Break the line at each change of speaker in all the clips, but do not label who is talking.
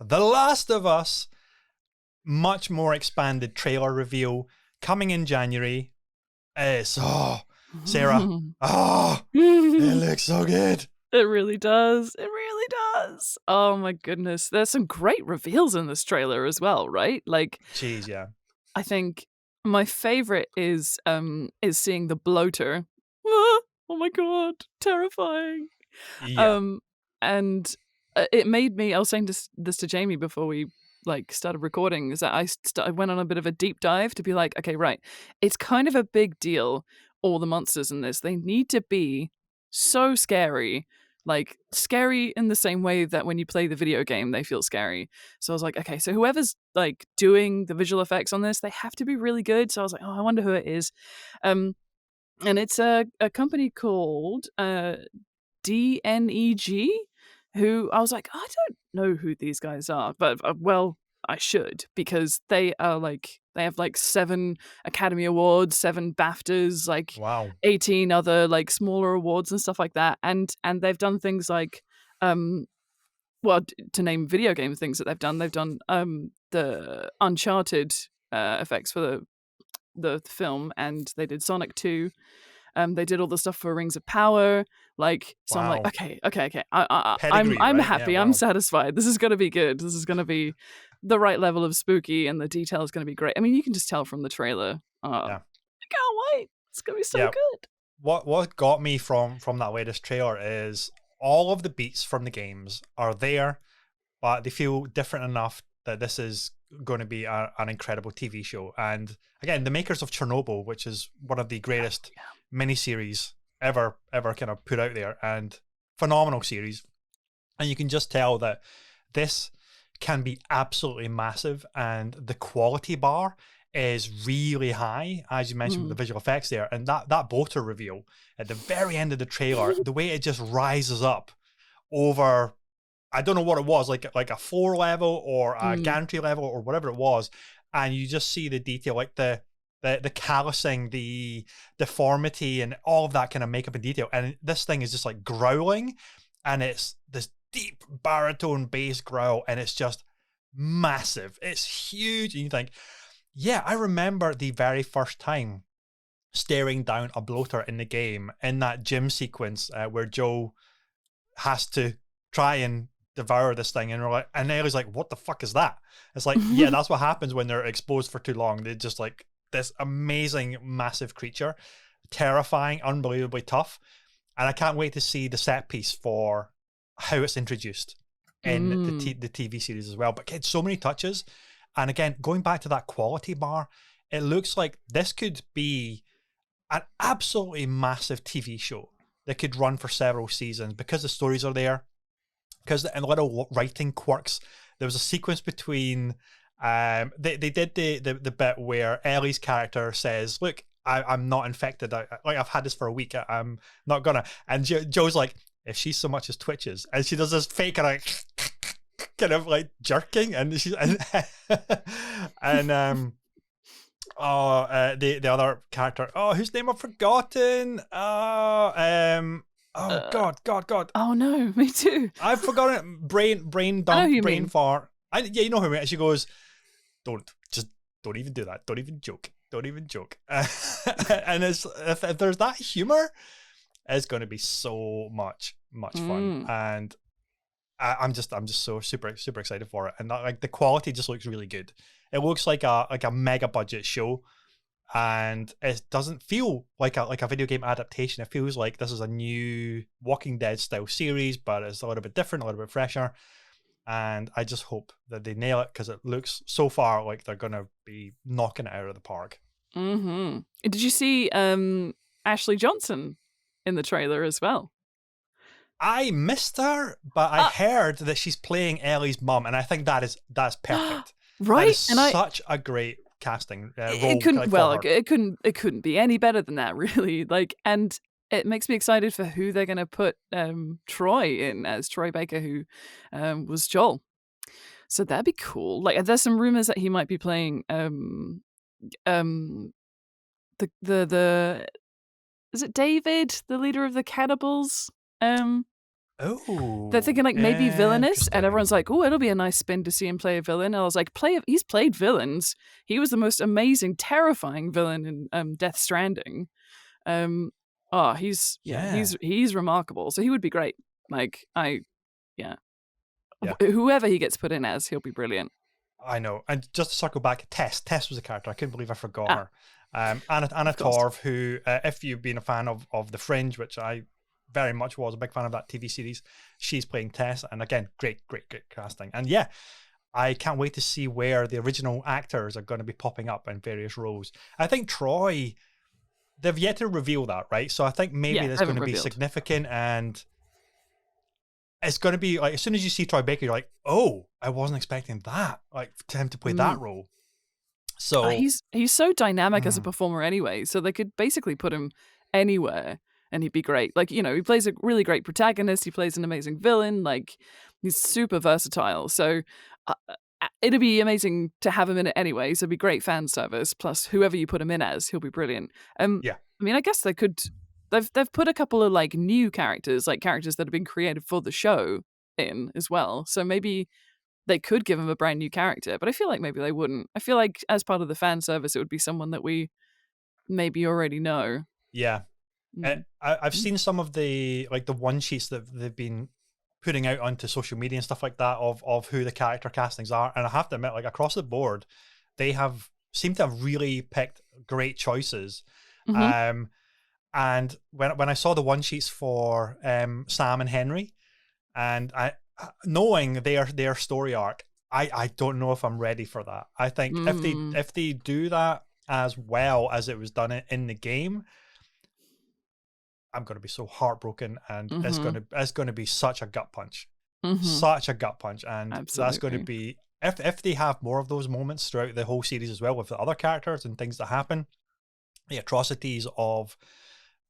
The Last of Us, much more expanded trailer reveal coming in January. It's, Sarah, it looks so good.
It really does. It really does. Oh my goodness. There's some great reveals in this trailer as well, right? Like,
Jeez, yeah.
I think my favorite is seeing the bloater. Ah, oh my god, terrifying.
Yeah.
Um and it made me, I was saying this to Jamie before we like started recording, is that I went on a bit of a deep dive to be like, okay, right. It's kind of a big deal, all the monsters in this. They need to be so scary. Like scary in the same way that when you play the video game they feel scary. So I was like, okay, so whoever's like doing the visual effects on this, they have to be really good. So I was like, oh, I wonder who it is. And it's a company called DNEG, who I was like, I don't know who these guys are, but well, I should, because they are like, they have like 7 Academy Awards, 7 BAFTAs, like
Wow.
18 other like smaller awards and stuff like that, and they've done things like, well, to name video game things that they've done the Uncharted effects for the film, and they did Sonic 2. They did all the stuff for Rings of Power. Like, so I'm like,
Wow.
okay. I'm
Pedigree, right? Yeah,
happy. I'm
wow.
satisfied. This is gonna be good. This is gonna be the right level of spooky, and the detail is gonna be great. I mean, you can just tell from the trailer. I
Yeah.
can't wait. It's gonna be so
Yeah.
good.
What got me from that latest trailer is all of the beats from the games are there, but they feel different enough that this is going to be an incredible TV show. And again, the makers of Chernobyl, which is one of the greatest miniseries ever kind of put out there, and phenomenal series. And you can just tell that this can be absolutely massive, and the quality bar is really high, as you mentioned with the visual effects there. And that bloater reveal at the very end of the trailer, the way it just rises up over, I don't know what it was, like a floor level or a gantry level or whatever it was, and you just see the detail, like the callousing, the deformity, and all of that kind of makeup and detail. And this thing is just like growling, and it's this deep baritone bass growl, and it's just massive. It's huge, and you think, yeah, I remember the very first time staring down a bloater in the game in that gym sequence where Joe has to try and devour this thing, and we're like, and Ellie's like, what the fuck is that? It's like, yeah, that's what happens when they're exposed for too long. They just like this amazing massive creature, terrifying, unbelievably tough. And I can't wait to see the set piece for how it's introduced in the TV series as well. But it's so many touches, and again, going back to that quality bar, it looks like this could be an absolutely massive TV show that could run for several seasons because the stories are there, because the little writing quirks. There was a sequence between they did the bit where Ellie's character says, look, I'm not infected, I've had this for a week, I'm not gonna, and Joe's like, if she so much as twitches, and she does this fake kind of like jerking, and she's and the other character, whose name I've forgotten, God.
Oh no, me too.
I've forgotten it. Brain
I know who
dump,
you
brain
mean.
fart. Yeah, you know who I mean. She goes, don't even do that. Don't even joke. Don't even joke. And it's, if there's that humor, it's going to be so much fun. And I'm just so super excited for it. And that, like, the quality just looks really good. It looks like a mega budget show, and it doesn't feel like a video game adaptation. It feels like this is a new Walking Dead style series, but it's a little bit different, a little bit fresher. And I just hope that they nail it, because it looks so far like they're gonna be knocking it out of the park.
Did you see Ashley Johnson in the trailer as well?
I missed her, but I heard that she's playing Ellie's mum, and I think that's perfect. That
Right?
is
And
such a great casting role.
it couldn't,
Like,
well,
for her.
it couldn't be any better than that, really. Like, and it makes me excited for who they're going to put Troy in as, Troy Baker, who was Joel. So that'd be cool. Like, there's some rumors that he might be playing um the is it David, the leader of the cannibals? They're
Oh,
thinking like maybe villainous, and everyone's
interesting.
like, "Oh, it'll be a nice spin to see him play a villain." And I was like, He's played villains. He was the most amazing, terrifying villain in Death Stranding. Um, oh,
Yeah,
he's remarkable. So he would be great. Like yeah,
yeah.
Whoever he gets put in as, he'll be brilliant.
I know. And just to circle back, Tess. Tess was a character. I couldn't believe I forgot
Ah,
her. Anna
of course.
Torv, who, if you've been a fan of The Fringe, which I very much was a big fan of that TV series, she's playing Tess. And again, great, great, great casting. And yeah, I can't wait to see where the original actors are going to be popping up in various roles. I think Troy, they've yet to reveal that, right? So I think maybe
Yeah,
that's
they
going
haven't
to be
revealed.
significant, and it's going to be like as soon as you see Troy Baker, you're like, oh, I wasn't expecting that, like to him to play that
Mm.
role. So,
He's so dynamic as a
mm,
performer anyway, so they could basically put him anywhere and he'd be great. Like, he plays a really great protagonist, he plays an amazing villain, like he's super versatile. So it'd be amazing to have him in it anyway, so it'd be great fan service. Plus whoever you put him in as, he'll be brilliant.
yeah,
I mean, I guess they could they've put a couple of like new characters, like characters that have been created for the show in as well. So maybe they could give him a brand new character, but I feel like maybe they wouldn't. I feel like as part of the fan service, it would be someone that we maybe already know.
yeah.
Mm.
I've seen some of the like the one sheets that they've been putting out onto social media and stuff like that of who the character castings are, and I have to admit, like across the board, they have seem to have really picked great choices.
Hmm.
Um, and when I saw the one sheets for Sam and Henry, and I knowing their story arc, I don't know if I'm ready for that. I think
Mm.
if they do that as well as it was done in the game, I'm going to be so heartbroken, and
Hmm.
it's going to be
Hmm.
such a gut punch, and that's going to
Absolutely.
be if they have more of those moments throughout the whole series as well with the other characters and things that happen, the atrocities of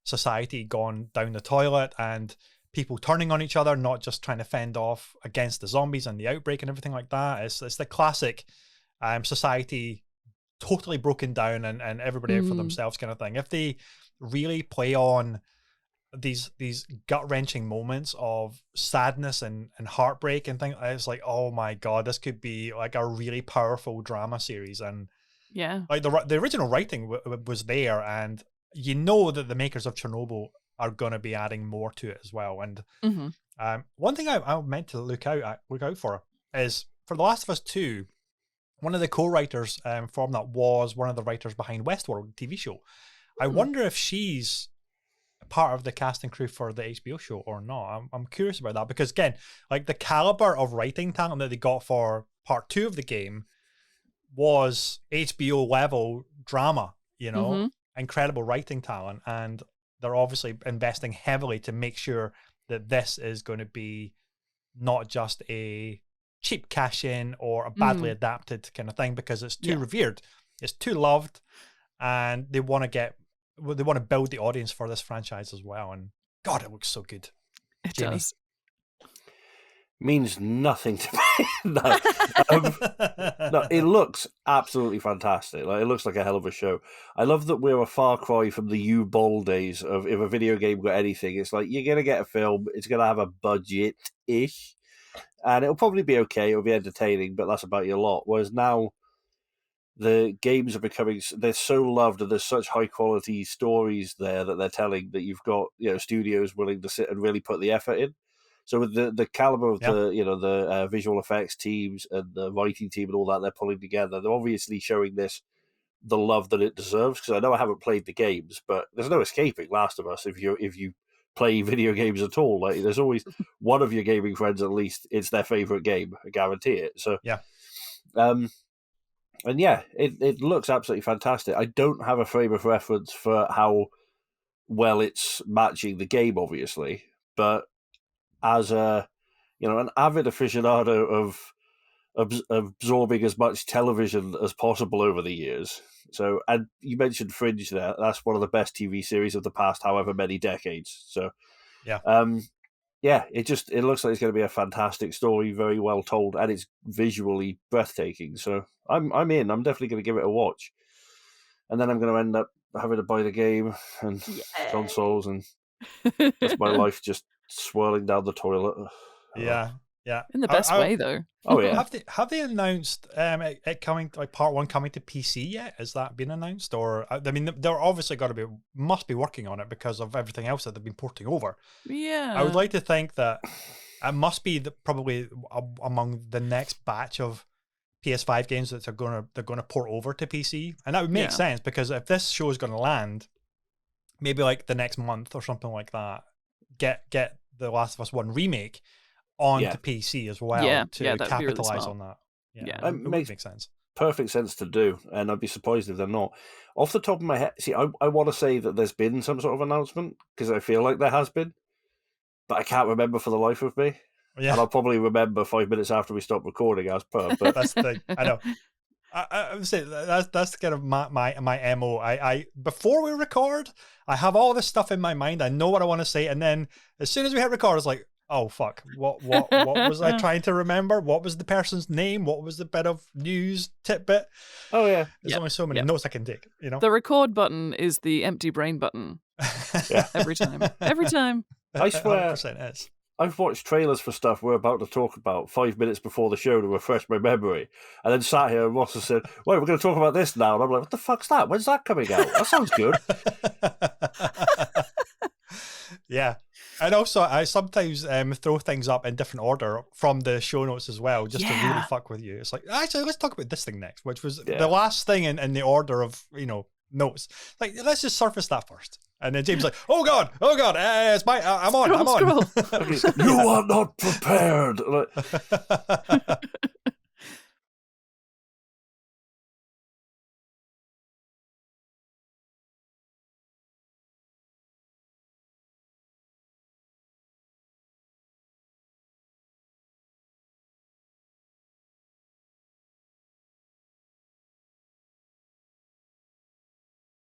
society gone down the toilet and people turning on each other, not just trying to fend off against the zombies and the outbreak and everything like that. It's the classic society totally broken down and everybody out for
Mm.
themselves kind of thing. If they really play on these gut wrenching moments of sadness and heartbreak and things, it's like, oh my god, this could be like a really powerful drama series. And
Yeah.
like the original writing was there, and you know that the makers of Chernobyl are going to be adding more to it as well. And
Hmm.
one thing I meant to look out for is for The Last of Us 2. One of the co-writers from that was one of the writers behind Westworld TV show. I
Mm.
wonder if she's part of the casting crew for the HBO show or not. I'm curious about that because again, like the caliber of writing talent that they got for part 2 of the game was HBO level drama,
Hmm.
incredible writing talent. And they're obviously investing heavily to make sure that this is going to be not just a cheap cash in or a badly
Mm.
adapted kind of thing because it's too
Yeah,
revered, it's too loved, and they want to build the audience for this franchise as well. And God, it looks so good.
it
Jamie.
does.
Means nothing to me. No. Um, no, it looks absolutely fantastic. Like, it looks like a hell of a show. I love that we're a far cry from the U-Ball days of if a video game got anything, it's like you're gonna get a film, it's gonna have a budget-ish, and it'll probably be okay, it'll be entertaining, but that's about your lot. Whereas now the games are becoming, they're so loved and there's such high quality stories there that they're telling that you've got, studios willing to sit and really put the effort in. So with the caliber of
Yeah,
the visual effects teams and the writing team and all that they're pulling together, they're obviously showing this the love that it deserves. Because I know I haven't played the games, but there's no escaping Last of Us if you play video games at all. Like, there's always one of your gaming friends, at least it's their favorite game. I guarantee it. So
yeah,
um, and yeah, it looks absolutely fantastic. I don't have a frame of reference for how well it's matching the game, obviously, but as an avid aficionado of absorbing as much television as possible over the years. So, and you mentioned Fringe there. That's one of the best TV series of the past, however many decades. So,
yeah.
um, yeah, it looks like it's going to be a fantastic story, very well told, and it's visually breathtaking. So I'm in. I'm definitely going to give it a watch, and then I'm going to end up having to buy the game and
Yay.
consoles, and that's my life just swirling down the toilet.
Yeah, yeah.
In the best way, though.
Oh yeah.
Have they announced it coming, like part 1 coming to PC yet? Has that been announced? Or I mean, they're obviously must be working on it because of everything else that they've been porting over.
Yeah.
I would like to think that it must be probably among the next batch of PS5 games that they're gonna port over to PC, and that would make sense because if this show is going to land, maybe like the next month or something like that, get the Last of Us 1 remake onto PC as well to capitalize on that.
It makes sense. Perfect sense to do, and I'd be surprised if they're not. Off the top of my head, see, I want to say that there's been some sort of announcement because I feel like there has been, but I can't remember for the life of me. Yeah. And I'll probably remember 5 minutes after we stop recording as per. But
that's the thing. I know. I would say that's kind of my MO. I before we record, I have all this stuff in my mind. I know what I want to say, and then as soon as we hit record, it's like, oh fuck, what was I trying to remember? What was the person's name? What was the bit of news tidbit?
Oh yeah,
there's only so many notes I can take. You know,
the record button is the empty brain button. Every time.
I swear,
100% is.
I've watched trailers for stuff we're about to talk about 5 minutes before the show to refresh my memory, and then sat here and Ross has said, "Wait, we're going to talk about this now," and I'm like, "What the fuck's that? When's that coming out? That sounds good."
Yeah. And also, I sometimes throw things up in different order from the show notes as well, just to really fuck with you. It's like, actually, let's talk about this thing next, which was the last thing in the order of, notes. Like, let's just surface that first. And then James like, oh god, it's I'm on.
You are not prepared.